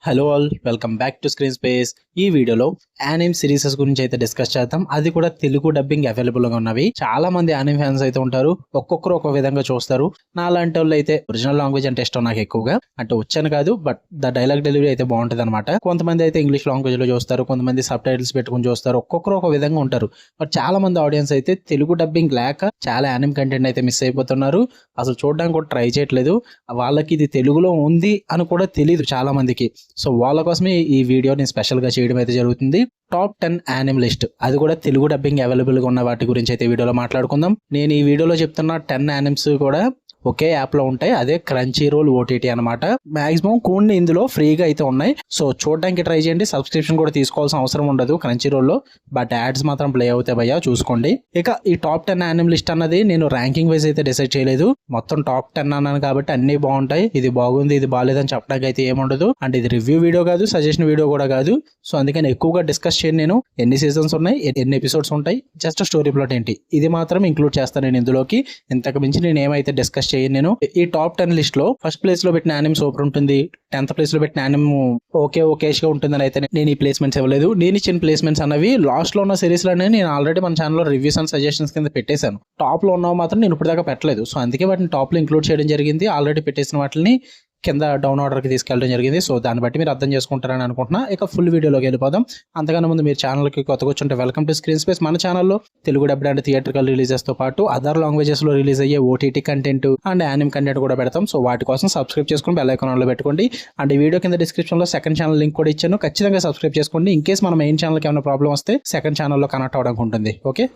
Hello all, welcome back to screen space. ఈ వీడియోలో anime serieses గురించి అయితే డిస్కస్ చేద్దాం. అది కూడా తెలుగు డబ్బింగ్ అవైలబుల్ గా ఉన్నవి. చాలా మంది యానిమ్ ఫ్యాన్స్ అయితే ఉంటారు, ఒక్కొక్కరు ఒక విధంగా చూస్తారు. నా లాంటి వాళ్ళు అయితే ఒరిజినల్ లాంగ్వేజ్ అంటే ఇష్టం నాకు ఎక్కువగా, అంటే వచ్చాను కాదు బట్ ద డైలాగ్ డెలివరీ అయితే బాగుంటుంది అనమాట. కొంతమంది అయితే ఇంగ్లీష్ లాంగ్వేజ్ లో చూస్తారు, కొంతమంది సబ్ టైటిల్స్ పెట్టుకుని చూస్తారు, ఒక్కొక్కరు ఒక విధంగా ఉంటారు. బట్ చాలా మంది ఆడియన్స్ అయితే తెలుగు డబ్బింగ్ లేక చాలా యానిమ్ కంటెంట్ అయితే మిస్ అయిపోతున్నారు. అసలు చూడడానికి కూడా ట్రై చేయట్లేదు. వాళ్ళకి ఇది తెలుగులో ఉంది అని కూడా తెలియదు చాలా మందికి. సో వాళ్ళ కోసమే ఈ వీడియో నేను స్పెషల్ గా చేయడం అయితే జరుగుతుంది. టాప్ 10 యానిమ్ లిస్ట్, అది కూడా తెలుగు డబ్బింగ్ అవైలబుల్ గా ఉన్న వాటి గురించి అయితే వీడియోలో మాట్లాడుకుందాం. నేను ఈ వీడియోలో చెప్తున్న 10 యానిమ్స్ కూడా ఒకే యాప్ లో ఉంటాయి. అదే క్రంచీ రోల్ ఓటీటీ అనమాట. మాక్సిమం కొన్ని ఇందులో ఫ్రీగా అయితే ఉన్నాయి. సో చూడడానికి ట్రై చేయండి. సబ్స్క్రిప్షన్ కూడా తీసుకోవాల్సిన అవసరం ఉండదు క్రంచీ రోల్ లో, బట్ యాడ్స్ మాత్రం ప్లే అవుతాయి భయ్యా, చూసుకోండి. ఇక ఈ టాప్ 10 యానిమ్ లిస్ట్ అన్నది నేను ర్యాంకింగ్ వైజ్ అయితే డిసైడ్ చేయలేదు. మొత్తం టాప్ 10 అన్నాను కాబట్టి అన్ని బాగుంటాయి. ఇది బాగుంది ఇది బాగాలేదని చెప్పడానికి అయితే ఏముండదు. అంటే ఇది రివ్యూ వీడియో కాదు, సజెషన్ వీడియో కూడా కాదు. సో అందుకని ఎక్కువగా డిస్కస్ చేయను. నేను ఎన్ని సీజన్స్ ఉన్నాయి, ఎన్ని ఎపిసోడ్స్ ఉంటాయి, జస్ట్ స్టోరీ ప్లాట్ ఏంటి, ఇది మాత్రం ఇంక్లూడ్ చేస్తాను నేను ఇందులోకి. ఇంతకు మించి నేను ఏమైతే డిస్కస్ చేయను. నేను ఈ టాప్ 10 లిస్ట్ లో ఫస్ట్ ప్లేస్ లో పెట్టిన యానిమ్ సూపర్ ఉంటుంది, 10th ప్లేస్ లో పెట్టిన యానిమ్ ఓకేష్ గా ఉంటుందని అయితే నేను ఈ ప్లేస్మెంట్స్ ఇవ్వలేదు. నేను ఇచ్చిన ప్లేస్మెంట్స్ అన్నవి లాస్ట్ లో ఉన్న సిరీస్ లోనే నేను ఆల్రెడీ మన ఛానల్లో రివ్యూస్ అండ్ సజెషన్స్ కింద పెట్టేశాను. టాప్ లో ఉన్నవి మాత్రం నేను ఇప్పుడు దాకా పెట్టలేదు. సో అందుకే వాటిని టాప్ లో ఇంక్లూడ్ చేయడం జరిగింది. ఆల్రెడీ పెట్టేసిన వాటిని కింద డౌన్ ఆర్డర్ కి తీసుకెళ్ళడం జరిగింది. సో దాన్ని బట్టి మీరు అర్థం చేసుకుంటారని అనుకుంటున్నా. ఇక ఫుల్ వీడియోలోకి వెళ్ళిపోదాం. అంతకన్నా ముందు మీరు ఛానల్కి కొత్తగా వచ్చుంటే వెల్కమ్ టు స్క్రీన్ స్పేస్. మన ఛానల్లో Telugu dubbing and theatrical releases తో పాటు అదర్ లాంగ్వేజెస్ లో రిలీజ్ అయ్యే OTT content and anime content కూడా పెడతాం. సో వాటి కోసం సబ్స్క్రైబ్ చేసుకుని బెల్ ఐకాన్ ఆన్ లో పెట్టుకోండి. అండ్ ఈ వీడియో కింద డిస్క్రిప్షన్ లో సెకండ్ ఛానల్ లింక్ కూడా ఇచ్చాను, ఖచ్చితంగా సబ్స్క్రైబ్ చేసుకోండి. ఇన్ కేస్ మన మెయిన్ ఛానల్ కి ఏమైనా ప్రాబ్లం వస్తే సెకండ్ ఛానల్లో కనెక్ట్ అవడానికి ఉంటుంది. ఓకే,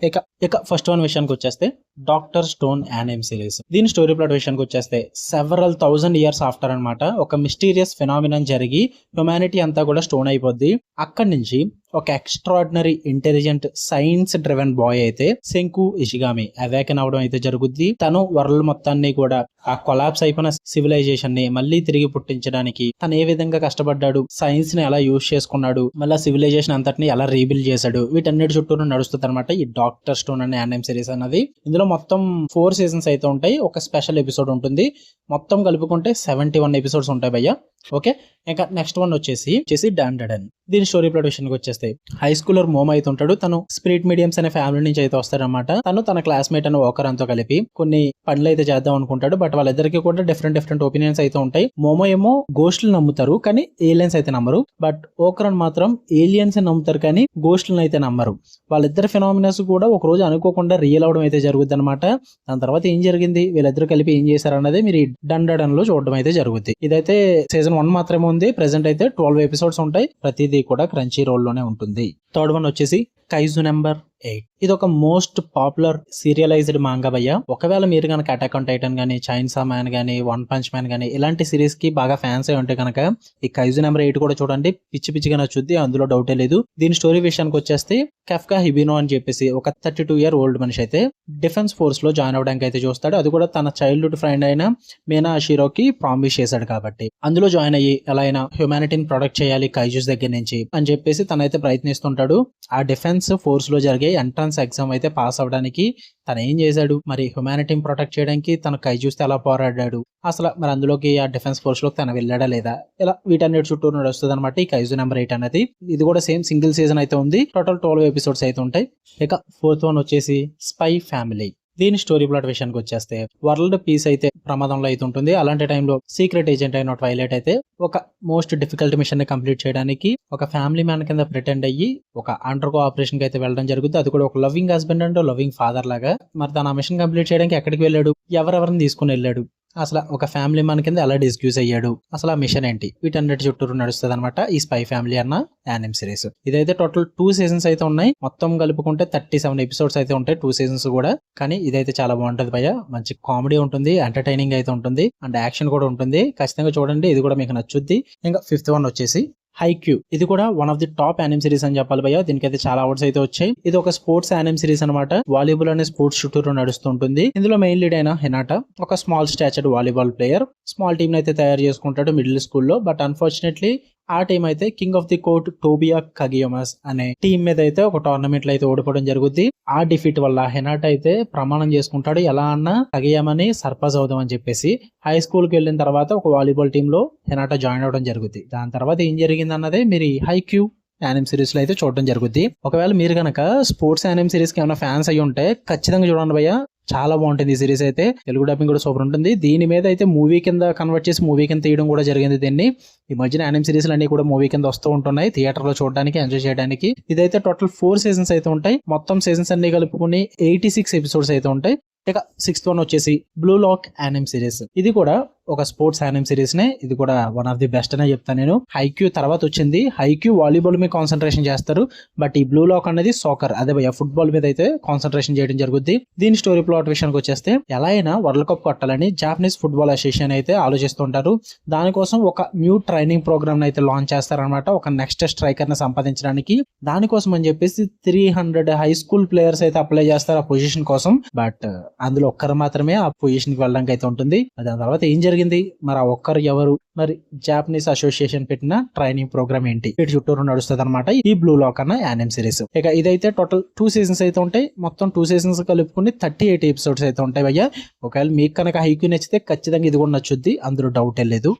ఇక ఫస్ట్ వన్ విషయానికి వచ్చేస్తే డాక్టర్ స్టోన్ యానిమ్ సిరీస్. దీని స్టోరీ ప్లాట్ విషయానికి వచ్చేస్తే సెవరల్ 1000 years ఆఫ్టర్ అనమాట ఒక మిస్టీరియస్ ఫినామినన్ జరిగి హ్యుమానిటీ అంతా కూడా స్టోన్ అయిపోద్ది. అక్కడి నుంచి ఒక extraordinary intelligent science driven boy అయితే సెంకు ఇషిగామి అవేకన్ అవడం అయితే జరుగుద్ది. తను వరల్డ్ మొత్తాన్ని కూడా ఆ కొలాప్స్ అయిపోయిన సివిలైజేషన్ ని మళ్ళీ తిరిగి పుట్టించడానికి తను ఏ విధంగా కష్టపడ్డాడు, సైన్స్ ని ఎలా యూజ్ చేసుకున్నాడు, మళ్ళీ సివిలైజేషన్ అంతటిని ఎలా రీబిల్డ్ చేశాడు, వీటన్నిటి చుట్టూ నడుస్తుంది అనమాట ఈ డాక్టర్ స్టోన్ అనే యానిమ్ సిరీస్ అన్నది. ఇందులో మొత్తం 4 seasons అయితే ఉంటాయి, ఒక స్పెషల్ ఎపిసోడ్ ఉంటుంది. మొత్తం కలుపుకుంటే 71 episodes ఉంటాయి భయ్య. ఓకే, ఇంకా నెక్స్ట్ వన్ వచ్చేసి డాండెడన్. దీని స్టోరీ ప్లాట్ విషయానికి వచ్చేస్తే హై స్కూలర్ మోమ్ అయితే ఉంటాడు. తను స్పిరిట్ మీడియంస్ అనే ఫ్యామిలీ నుంచి అయితే వస్తారనమాట. తను తన క్లాస్మేట్ అని ఓకరంతో కలిపి కొన్ని పనులు అయితే చేద్దాం అనుకుంటాడు. బట్ వాళ్ళిద్దరికి కూడా డిఫరెంట్ ఒపీనియన్స్ అయితే ఉంటాయి. మోమో ఏమో గోస్ట్లు నమ్ముతారు కానీ ఏలియన్స్ అయితే నమ్మరు. బట్ ఓకరన్ మాత్రం ఏలియన్స్ నమ్ముతారు కానీ గోస్ట్లను అయితే నమ్మరు. వాళ్ళిద్దరు ఫినామినస్ కూడా ఒక రోజు అనుకోకుండా రియల్ అవడం అయితే జరుగుద్ది అనమాట. దాని తర్వాత ఏం జరిగింది, వీళ్ళిద్దరు కలిపి ఏం చేశారు అన్నది మీరు ఈ డండడన్ లో చూడడం అయితే జరుగుద్ది. ఇదైతే సీజన్ 1 మాత్రమే ఉంది. ప్రెసెంట్ అయితే 12 episodes ఉంటాయి. ప్రతిదీ కూడా క్రంచీ రోల్ లోనే ఉంటుంది. థర్డ్ వన్ వచ్చేసి కైజు నెంబర్ 8. ఇది ఒక మోస్ట్ పాపులర్ సీరియలైజ్డ్ మాంగా భయ్య. ఒకవేళ మీరు కనుక అటాక్ ఆన్ టైటన్ గానీ, చైన్సా మ్యాన్ గానీ, వన్ పంచ్ మ్యాన్ గానీ ఇలాంటి సిరీస్ కి బాగా ఫ్యాన్స్ అయి ఉంటే కనుక ఈ కైజు నెంబర్ 8 కూడా చూడండి. పిచ్చిగా నచ్చుద్ది, అందులో డౌటే లేదు. దీని స్టోరీ విషయానికి వచ్చేస్తే కెఫ్కా హిబినో అని చెప్పేసి ఒక 32-year-old మనిషి అయితే డిఫెన్స్ ఫోర్స్ లో జాయిన్ అవడానికి అయితే చూస్తాడు. అది కూడా తన చైల్డ్హుడ్ ఫ్రెండ్ అయిన మీనా అషిరోకి ప్రామిస్ చేశాడు కాబట్టి అందులో జాయిన్ అయ్యి ఎలా అయినా హ్యుమానిటీని ప్రొటెక్ట్ చేయాలి కైజూస్ దగ్గర నుంచి అని చెప్పేసి తనైతే ప్రయత్నిస్తుంటాడు. ఆ డిఫెన్స్ ఫోర్స్ లో జరిగే ఎంట్రన్స్ ఎగ్జామ్ అయితే పాస్ అవడానికి తను ఏం చేశాడు, మరి హ్యుమానిటీని ప్రొటెక్ట్ చేయడానికి తన కైజూస్ ఎలా పోరాడాడు, అసలు మరి అందులోకి ఆ డిఫెన్స్ ఫోర్స్ లోకి తను వెళ్ళాడా లేదా, ఇలా వీటన్నిటి చుట్టూ నడుస్తుంది అనమాట ఈ కైజు నెంబర్ 8 అనేది. ఇది కూడా సేమ్ సింగిల్ సీజన్ అయితే ఉంది. టోటల్ 12 episodes అయితే ఉంటాయి. ఇక ఫోర్త్ వన్ వచ్చేసి స్పై ఫ్యామిలీ. దీని స్టోరీ ప్లాట్ విషయానికి వచ్చేస్తే వరల్డ్ పీస్ అయితే ప్రమాదంలో అయితే ఉంటుంది. అలాంటి టైంలో సీక్రెట్ ఏజెంట్ అయిన ట్వైలైట్ అయితే ఒక మోస్ట్ డిఫికల్ట్ మిషన్ ని కంప్లీట్ చేయడానికి ఒక ఫ్యామిలీ మ్యాన్ కింద ప్రిటెండ్ అయ్యి ఒక అండర్గో ఆపరేషన్ కి అయితే వెళ్ళడం జరుగుతుంది. అది కూడా ఒక loving husband and loving father లాగా. మరి తన మిషన్ కంప్లీట్ చేయడానికి ఎక్కడికి వెళ్ళాడు, ఎవరెవరిని తీసుకుని వెళ్ళాడు, అసలు ఒక ఫ్యామిలీ మ్యాన్ కింద ఎలా డిస్క్యూజ్ అయ్యాడు, అసలు ఆ మిషన్ ఏంటి, వీటన్నిటి చుట్టూ నడుస్తుంది అనమాట ఈ స్పై ఫ్యామిలీ అన్న యానిమ్ సిరీస్. ఇదైతే టోటల్ 2 seasons అయితే ఉన్నాయి. మొత్తం కలుపుకుంటే 37 episodes అయితే ఉంటాయి 2 seasons కూడా. కానీ ఇదైతే చాలా బాగుంటది భయ్య. మంచి కామెడీ ఉంటుంది, ఎంటర్టైనింగ్ అయితే ఉంటుంది, అండ్ యాక్షన్ కూడా ఉంటుంది. ఖచ్చితంగా చూడండి, ఇది కూడా మీకు నచ్చుద్ది. ఇంకా 5th one వచ్చేసి హైక్యూ. ఇది కూడా one of the top anime series అని చెప్పాలి భయ్య. దీనికైతే చాలా అవార్డ్స్ అయితే వచ్చాయి. ఇది ఒక స్పోర్ట్స్ యానిమ్ సిరీస్ అనమాట. వాలీబాల్ అనే స్పోర్ట్స్ చుట్టూ నడుస్తుంటుంది. ఇందులో మెయిన్ లీడ్ అయిన హినాటా ఒక small statured volleyball player. Small team అయితే తయారు చేసుకుంటాడు మిడిల్ స్కూల్లో. బట్ అన్ఫార్చునేట్లీ ఆ టీం అయితే king of the court Tobio కగియోమస్ అనే టీం మీద అయితే ఒక టోర్నమెంట్ లో అయితే ఓడిపోవడం జరుగుద్ది. ఆ డిఫీట్ వల్ల హెనాట అయితే ప్రమాణం చేసుకుంటాడు, ఎలా అన్నా కగియామని సర్పంచ్ అవుదాం అని చెప్పేసి. హై స్కూల్ కి వెళ్ళిన తర్వాత ఒక వాలీబాల్ టీమ్ లో హెనాట జాయిన్ అవడం జరుగుద్ది. దాని తర్వాత ఏం జరిగింది అన్నదే మీరు హైక్యూ యానిమ్ సిరీస్ లో అయితే చూడడం జరుగుద్ది. ఒకవేళ మీరు గనక స్పోర్ట్స్ యానిమ్ సిరీస్ కి ఏమైనా ఫ్యాన్స్ అయ్యి ఉంటే ఖచ్చితంగా చూడండి భయ్య, చాలా బాగుంటుంది ఈ సిరీస్ అయితే. తెలుగు డబ్బింగ్ కూడా సూపర్ ఉంటుంది. దీని మీద అయితే మూవీ కింద కన్వర్ట్ చేసి మూవీ కింద తీయడం కూడా జరిగింది దీన్ని. ఈ మధ్యన యానిమ్ సిరీస్ అన్ని కూడా మూవీ కింద వస్తూ ఉంటున్నాయి థియేటర్ లో చూడడానికి, ఎంజాయ్ చేయడానికి. ఇదైతే టోటల్ 4 సీజన్స్ అయితే ఉంటాయి. మొత్తం సీజన్స్ అన్ని కలుపుకుని 86 ఎపిసోడ్స్ అయితే ఉంటాయి. ఇక 6th వన్ వచ్చేసి బ్లూ లాక్ యానిమ్ సిరీస్. ఇది కూడా ఒక స్పోర్ట్స్ యానిమ్ సిరీస్ నే. ఇది కూడా వన్ ఆఫ్ ది బెస్ట్ అనే చెప్తాను నేను. హైక్యూ తర్వాత వచ్చింది. హైక్యూ వాలీబాల్ మీద కాన్సన్ట్రేషన్ చేస్తారు, బట్ ఈ బ్లూ లాక్ అనేది సాకర్, అదే భయ ఫుట్బాల్ మీద అయితే కాన్సన్ట్రేషన్ చేయడం జరుగుద్ది. దీని స్టోరీ ప్లాట్ విషయానికి వచ్చేస్తే, ఎలా అయినా వరల్డ్ కప్ కొట్టాలని జాపనీస్ ఫుట్బాల్ అసోసియేషన్ అయితే ఆలోచిస్తుంటారు. దానికోసం ఒక న్యూ ట్రైనింగ్ ప్రోగ్రామ్ అయితే లాంచ్ చేస్తారనమాట, ఒక నెక్స్ట్ స్ట్రైకర్ ని సంపాదించడానికి. దానికోసం అని చెప్పేసి 300 హై స్కూల్ ప్లేయర్స్ అయితే అప్లై చేస్తారు ఆ పొజిషన్ కోసం. బట్ అందులో ఒక్కరు మాత్రమే ఆ పొజిషన్ కి వెళ్ళడానికి అయితే ఉంటుంది. దాని తర్వాత ఏం జరిగింది, మరి ఆ ఒక్కరు ఎవరు, మరి జాపనీస్ అసోసియేషన్ పెట్టిన ట్రైనింగ్ ప్రోగ్రామ్ ఏంటి, వీటి చుట్టూరు నడుస్తుంది అనమాట ఈ బ్లూ లాక్ అన్న యానిమ్ సిరీస్. ఇక ఇదైతే టోటల్ 2 సీజన్స్ అయితే ఉంటాయి. మొత్తం 2 సీజన్స్ కలుపుకుని 38 ఎపిసోడ్స్ అయితే ఉంటాయి భయ్య. ఒకవేళ మీకు కనుక హైక్యూ నచ్చితే ఖచ్చితంగా ఇది కూడా నచ్చుద్ది, అందులో డౌట్ లేదు.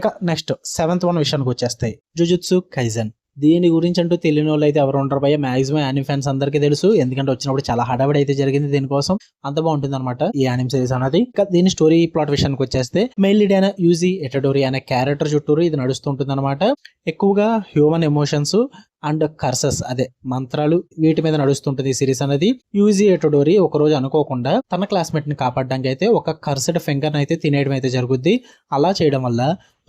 ఇక నెక్స్ట్ 7th వన్ విషయానికి వచ్చేస్తాయి, జుజుత్సు కైజెన్. దీని గురించి అంటూ తెలియని వాళ్ళు అయితే ఎవరు ఉంటారు భయ్య, మాక్సిమం యానిమ్ ఫ్యాన్స్ అందరికీ తెలుసు, ఎందుకంటే వచ్చినప్పుడు చాలా హడావిడి అయితే జరిగింది దీనికోసం. అంత బాగుంటుంది అనమాట ఈ యానిమ్ సిరీస్ అనేది. దీని స్టోరీ ప్లాట్ విషయానికి వచ్చేస్తే, మెయిన్ లీడ్ అయిన యూజీ ఎటడోరి అనే క్యారెక్టర్ చుట్టూరు ఇది నడుస్తుంటుంది అనమాట. ఎక్కువగా హ్యూమన్ ఎమోషన్స్ అండ్ కర్సెస్, అదే మంత్రాలు, వీటి మీద నడుస్తుంటది ఈ సిరీస్ అనేది. యూజీ ఎటడోరి ఒక రోజు అనుకోకుండా తన క్లాస్మేట్ ని కాపాడడానికి అయితే ఒక కర్సెడ్ ఫింగర్ అయితే తినేయడం అయితే జరుగుద్ది. అలా చేయడం వల్ల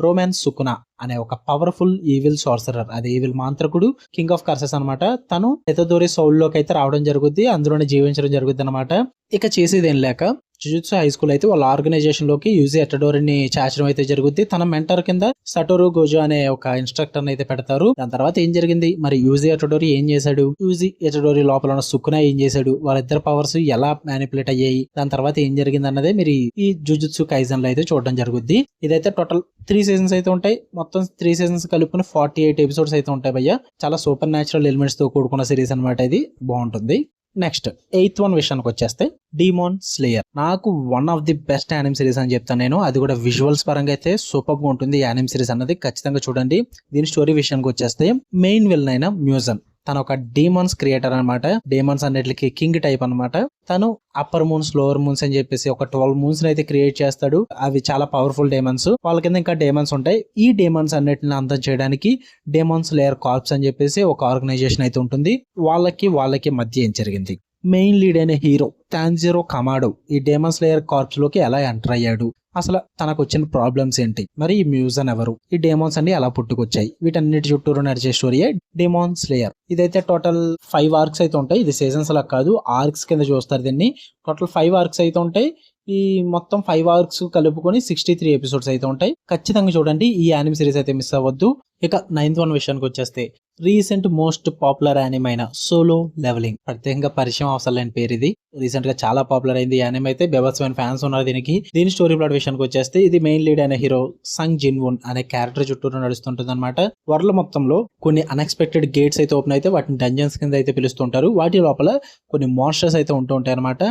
రోమాన్స్ సుకునా అనే ఒక పవర్ఫుల్ ఈవిల్ సార్సరర్, అది ఈవిల్ మాంత్రకుడు, కింగ్ ఆఫ్ కర్సెస్ అనమాట, తను ఎటడోరి సౌల్ లోకి అయితే రావడం జరుగుద్ది, అందులోనే జీవించడం జరుగుద్ది అనమాట. ఇక చేసేదేం లేక జుజుత్సు హై స్కూల్ అయితే వాళ్ళ ఆర్గనైజేషన్ లోకి యూజీ ఎటడోరిని చేర్చడం అయితే జరుగుద్ది. తన మెంటర్ కింద సటోరు గోజో అనే ఒక ఇన్స్ట్రక్టర్ అయితే పెడతారు. దాని తర్వాత ఏం జరిగింది, మరి యూజీ ఎటడోరి ఏం చేశాడు, యూజీ ఎటడోరి లోపల ఉన్న సుకునా ఏం చేశాడు, వాళ్ళిద్దరు పవర్స్ ఎలా మ్యానిపులేట్ అయ్యాయి, దాని తర్వాత ఏం జరిగింది అన్నదే మీరు ఈ జుజుత్సు కైజన్ లో అయితే చూడడం జరుగుద్ది. ఇదైతే టోటల్ 3 సీజన్స్ అయితే ఉంటాయి. మొత్తం 3 సీజన్స్ కలుపుకుని 48 ఎపిసోడ్స్ అయితే ఉంటాయి భయ్య. చాలా సూపర్ న్యాచురల్ ఎలిమెంట్స్ తో కూడుకున్న సిరీస్ అనమాట, ఇది బాగుంటుంది. నెక్స్ట్ 8th వన్ విషయానికి వచ్చేస్తే, డీమాన్ స్లేయర్. నాకు one of the best anime series అని చెప్తాను నేను. అది కూడా విజువల్స్ పరంగా అయితే సూపర్ గా ఉంటుంది యానిమ్ సిరీస్ అన్నది, ఖచ్చితంగా చూడండి. దీని స్టోరీ విషయానికి వచ్చేస్తే, మెయిన్ విలన్ అయిన మ్యూజన్ తను ఒక డీమాన్స్ క్రియేటర్ అనమాట. డీమాన్స్ అన్నిటికి కింగ్ టైప్ అనమాట. తను అప్పర్ మూన్స్, లోవర్ మూన్స్ అని చెప్పేసి ఒక 12 మూన్స్ అయితే క్రియేట్ చేస్తాడు. అవి చాలా పవర్ఫుల్ డేమన్స్. వాళ్ళ కింద ఇంకా డేమన్స్ ఉంటాయి. ఈ డేమన్స్ అన్నిటిని అంతం చేయడానికి డేమాన్స్ లేయర్ కార్ప్స్ అని చెప్పేసి ఒక ఆర్గనైజేషన్ అయితే ఉంటుంది. వాళ్ళకి మధ్య ఏం జరిగింది, మెయిన్ లీడ్ అయిన హీరో టాంజిరో కమాడో ఈ డేమన్స్ లేయర్ కార్ప్స్ లోకి ఎలా ఎంటర్ అయ్యాడు, అసలు తనకు వచ్చిన ప్రాబ్లమ్స్ ఏంటి, మరి ఈ మ్యూజన్ ఎవరు, ఈ డేమాన్స్ అన్ని ఎలా పుట్టుకొచ్చాయి, వీటన్నిటి చుట్టూరు నడిచే స్టోరీయే డేమాన్ స్లేయర్. ఇదైతే టోటల్ 5 ఆర్క్స్ అయితే ఉంటాయి. ఇది సీజన్స్ లా కాదు, ఆర్క్స్ కింద చూస్తారు దీన్ని. టోటల్ 5 ఆర్క్స్ అయితే ఉంటాయి. ఈ మొత్తం 5 ఆర్క్స్ కలుపుకొని 63 ఎపిసోడ్స్ అయితే ఉంటాయి. ఖచ్చితంగా చూడండి, ఈ యానిమ్ సిరీస్ అయితే మిస్ అవ్వద్దు. ఇక 9th వన్ విషయానికి వచ్చేస్తే, రీసెంట్ మోస్ట్ పాపులర్ యానిమ్ అయిన సోలో లెవెలింగ్. ప్రత్యేకంగా పరిచయం అవసరం లేని పేరు ఇది. రీసెంట్ గా చాలా పాపులర్ అయింది ఈ యానిమ్ అయితే. బెబల్స్మెన్ ఫ్యాన్స్ ఉన్నారు దీనికి. దీని స్టోరీ ప్లాట్ విషయానికి వచ్చేస్తే, ఇది మెయిన్ లీడ్ అయిన హీరో సంగ్ జిన్వున్ అనే క్యారెక్టర్ చుట్టూరు నడుస్తుంటుంది అనమాట. వరల్డ్ మొత్తంలో కొన్ని అన్ఎక్స్పెక్టెడ్ గేట్స్ అయితే ఓపెన్ అయితే వాటిని డంజన్స్ కింద అయితే పిలుస్తుంటారు. వాటి లోపల కొన్ని మాన్స్టర్స్ అయితే ఉంటూ ఉంటాయి అనమాట.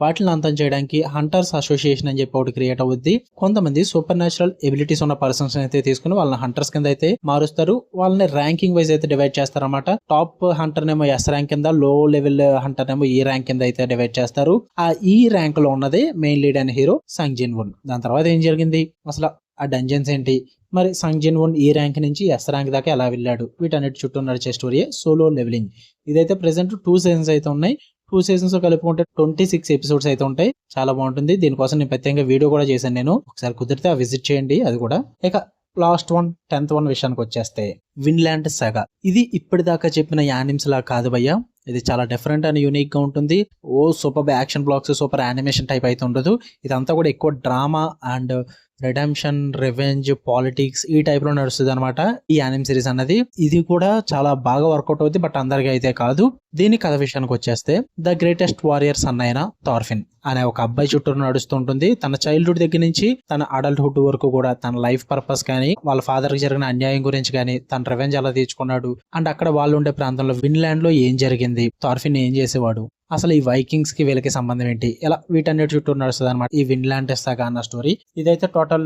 వాటిని అంతం చేయడానికి హంటర్స్ అసోసియేషన్ అని చెప్పి ఒకటి క్రియేట్ అవుద్ది. కొంతమంది సూపర్ న్యాచురల్ ఎబిలిటీస్ ఉన్న పర్సన్స్ అయితే తీసుకుని వాళ్ళని హంటర్స్ కింద అయితే మారుస్తారు. వాళ్ళని ర్యాంకింగ్ వైజ్ అయితే డివైడ్ చేస్తారన్నమాట. టాప్ హంటర్ నేమో ఎస్ ర్యాంక్ కింద, లో లెవెల్ హంటర్ నేమో ఈ ర్యాంక్ కింద అయితే డివైడ్ చేస్తారు. ఆ ఈ ర్యాంక్ లో ఉన్నదే మెయిన్ లీడ్ అయిన హీరో సంగ్ జిన్వున్. దాని తర్వాత ఏం జరిగింది, అసలు ఆ డంజన్స్ ఏంటి, మరి సంగ్ జిన్వున్ ఈ ర్యాంక్ నుంచి ఎస్ ర్యాంక్ దాకా ఎలా వెళ్ళాడు, వీటన్నిటి చుట్టూ నడిచే స్టోరీ సోలో లెవెలింగ్. ఇదైతే ప్రెసెంట్ 2 సీజన్స్ అయితే ఉన్నాయి. 2 సీజన్స్ కలుపుకుంటే 26 ఎపిసోడ్స్ అయితే ఉంటాయి. చాలా బాగుంటుంది. దీనికోసం నేను ప్రత్యేకంగా వీడియో కూడా చేశాను నేను, ఒకసారి కుదిరితే ఆ విజిట్ చేయండి అది కూడా. ఇక లాస్ట్ వన్ 10th వన్ విషయానికి వచ్చేస్తే, విన్లాండ్ సాగా. ఇది ఇప్పటిదాకా చెప్పిన యానిమ్స్ లా కాదు భయ్య. ఇది చాలా డిఫరెంట్ అండ్ యూనిక్ గా ఉంటుంది. Super action blocks, super animation type అయితే ఉండదు. ఇదంతా కూడా ఎక్కువ drama and redemption, revenge, politics ఈ టైప్ లో నడుస్తుంది అనమాట ఈ యానిమ్ సిరీస్ అన్నది. ఇది కూడా చాలా బాగా వర్కౌట్ అవుతుంది, బట్ అందరికీ అయితే కాదు. దీని కథ విషయానికి వచ్చేస్తే, ద గ్రేటెస్ట్ వారియర్ సన్ అయిన థార్ఫిన్ అనే ఒక అబ్బాయి చుట్టూ నడుస్తుంటుంది. తన చైల్డ్హుడ్ దగ్గర నుంచి తన అడల్ట్హుడ్ వరకు కూడా తన లైఫ్ పర్పస్ కానీ, వాళ్ళ ఫాదర్ కి జరిగిన అన్యాయం గురించి కానీ, తన రివెంజ్ ఎలా తీర్చుకున్నాడు అండ్ అక్కడ వాళ్ళు ఉండే ప్రాంతంలో విన్లాండ్ లో ఏం జరిగింది, థార్ఫిన్ ఏం చేసేవాడు, అసలు ఈ వైకింగ్స్ కి వీళ్ళకి సంబంధం ఏంటి, ఇలా వీటన్నిటి చుట్టూ నడుస్తుంది అనమాట ఈ విన్లాండ్ సాగా అన్న స్టోరీ. ఇదైతే టోటల్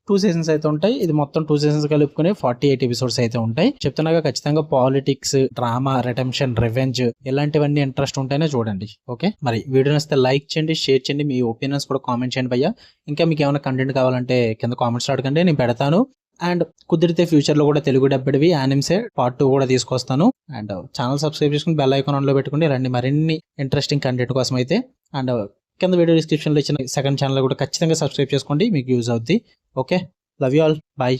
2 సీజన్స్ అయితే ఉంటాయి. ఇది మొత్తం 2 సీజన్స్ కలుపుకుని 48 ఎపిసోడ్స్ అయితే ఉంటాయి. చెప్తున్నాగా ఖచ్చితంగా పాలిటిక్స్, డ్రామా, రెడెంప్షన్, రివెంజ్ ఇలాంటివన్నీ ఇంట్రెస్ట్ ఉంటేనే చూడండి. ఓకే, మరి వీడియో నచ్చితే లైక్ చేయండి, షేర్ చేయండి, మీ ఒపీనియన్స్ కూడా కామెంట్ చేయండి భయ్యా. ఇంకా మీకు ఏమైనా కంటెంట్ కావాలంటే కింద కామెంట్స్ అడగండి, నేను పెడతాను. అండ్ కుదిరితే ఫ్యూచర్ లో కూడా తెలుగు డబ్బడివి యానిమ్సే పార్ట్ 2 కూడా తీసుకొస్తాను. అండ్ ఛానల్ సబ్స్క్రైబ్ చేసుకుని బెల్ ఐకాన్ ఆన్ లో పెట్టుకుని రండి మరిన్ని ఇంట్రెస్టింగ్ కంటెంట్ కోసం అయితే. అండ్ కింద వీడియో డిస్క్రిప్షన్ లో ఇచ్చిన సెకండ్ ఛానల్ కూడా ఖచ్చితంగా సబ్స్క్రైబ్ చేసుకోండి, మీకు యూజ్ అవుద్ది. Okay, love you all, bye.